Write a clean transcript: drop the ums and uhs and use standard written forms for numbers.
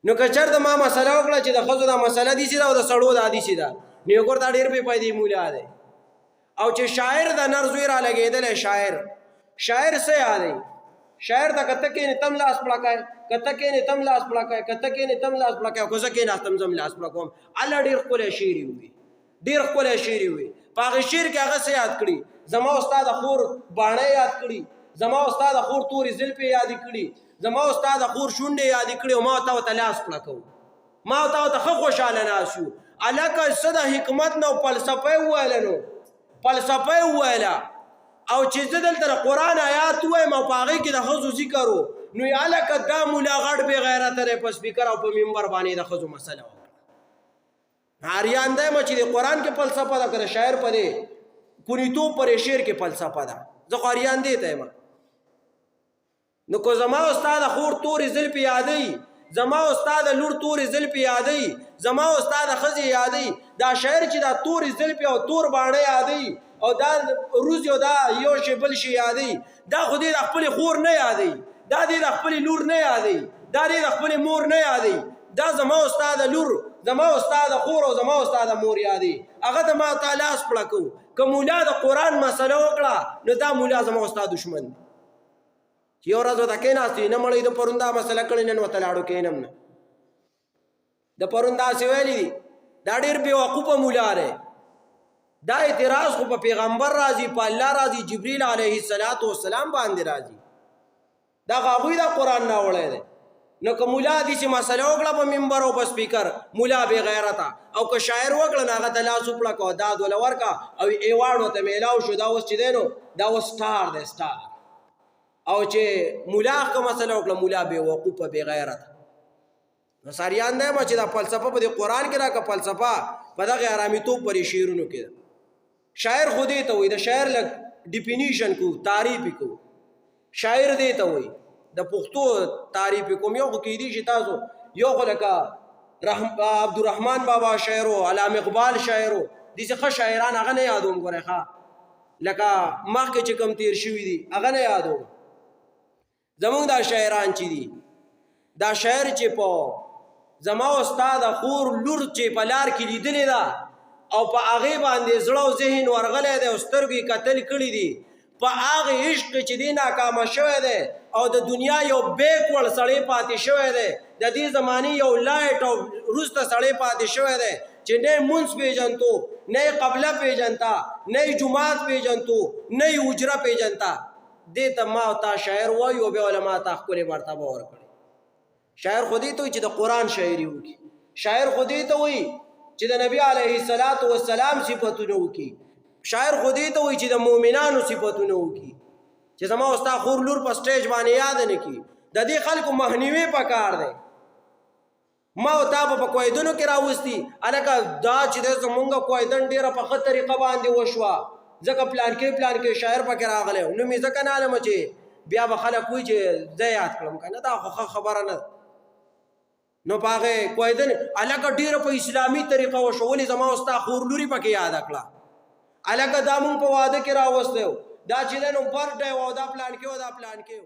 نو که چېرته ما مسله وکړه چې د ښځو دا مسله داسې ده او د سړو دا داسې ده نو یو کور ته ډېر بې پیدې مولا دی او چې شاعر د نر زوی را لګېدلی شاعر څه یادوي شاعر ته کته کېنې تم لاس پړکای کته کېنې تم لاس پړکای کته کېنې تم لاس پړکای او که زه کېناستم زم لاس پړکوم الله ډېر ښکلی شعر وي ډېر ښکلی شعر وي په هغې شعر کې هغه څه یاد کړي زما او ستا د خور باڼه یاد کړي زما او ستا د خور تورې زلفې یادې کړي زما او ستا د خور شونډې یادې کړي او ما او تا ورته لاس پړکوو ما او تا ورته ښه خوشحاله ناست یو هلکه څه د حکمت نه او فلسفه یې وویله نو فلسفه یې وویله او چې زه دلته د قرآن آیات ووایم او په هغې کې د ښځو ذکر و نو یې هلکه دا مولا غټ بې غیرته دی په سپیکر او په ممبر باندې د ښځو مسله وکړه حاریان دی مه چې د قرآن کې فلسفه ده که د شاعر په دې کونیتوب پر شعر کې فلسفه ده زه خو حاریان دی ته یم نو که زما او ستا د خور تورې زلفې یادوي زما او ستا د لور تورې زلفې یادوي زما او ستا د ښځې یادوي دا شاعر چې دا تورې زلفې او تور باڼه یادوي او دا روز یو دا یو شی بل شی یادوي دا خو دې د خپلې خور نه یادوي دا دې د خپلې لور نه یادوي دا دې د خپلې مور نه یادوي دا زما او ستا د لور زما او ستا د خور او زما او ستا د مور یادوي هغه ته ما تا لاس پړکو که مولا د قرآن مسله وکړه نو دا مولا زما او ستا دشمن دی چې یو ورځ ورته کېناستې نه مړی د پرون دا مسله کړې نن ورته لاړو کېنم نه د پرون داسې ویلي دي دا ډېر بېوقوفه مولا دی دا اعتراض خو په پیغمبر راځي په الله راځي جبریل علیه السلام باندې راځي دا هغوی دا قرآن راوړی دی نو که مولا داسې مسله وکړه په ممبر او په سپیکر مولا بې غیرته او که شاعر وکړه نو هغه ته لاس وپړکه او داد وله ورکړه او ایوارډ ورته میلاو شو دا اوس چې دی نو دا اوس سټار دی سټار او چې مولا که مسله وکړه مولا بې وقوفه بې غیرته نو ساریان دی ما چې دا فلسفه په دې قرآن کې راکړه فلسفه په دغې ارامېتوب پرې شعرونو کې ده شاعر خو دې ته وایي د شاعر لږ ډیفینیشن کو تعریف یې کو شاعر دې ته وایي د پښتو تعریف یې کوم یو خو کیدی شي تاسو یو خو لکه عبدالرحمن بابا شاعر و علامه اقبال شاعر و داسې ښه شاعران هغه نه یادوم ګورئ ښه لکه مخکې چې کوم تیر شوي دي هغه نه یادوم زمونږ دا شاعران چې دي دا شاعر چې په زما او ستا د خور لور چې په لار کې لیدلې ده او په هغې باندې زړه او ذهن ورغلی دی او سترګو یې کتل کړي دي په هغې عشق چې دی ناکامه شوی دی او د دنیا یو بیکوړ سړی پاتې شوی دی د دې زمانې یو لایټ او وروسته سړی پاتې شوی دی چې نه یې مونځ پېژنتو نه یې قبله پېژنتا نه یې جومات پېژنتو نه یې حجره پېژنتا دې ته ما او تا شاعر وایو او بیا علما ته ښکلې مرتبه ورکړي شاعر خو دې ته وایي چې د قرآن شاعري وکړي شاعر خو دې ته وایي چې د نبی علیه السلام صفتونه وکړي شاعر خو دې ته وایي چې د مؤمنانو صفتونه وکړي چې زما او ستا خور لور په سټیج باندې یاد نه کړي د دې خلکو مخنیوی پکار دی ما او تا په کویدنو کې راوستي هلکه دا چې دی زمونږ کویدن ډېره په ښه طریقه باندې وشوه ځکه پلان کې شاعر پکې راغلی نو مې ځکه نه علمه چې بیا به خلک وایي چې زه یاد کړم که نه دا خو ښه خبره نه ده نو په هغې کویدن هلکه ډېره په اسلامي طریقه وشوه ولې زما او ستا خور لوري پکې یاده کړه هلکه دا مونږ په واده کې راوستی دا چې دی نو برډ دی او دا پلان کې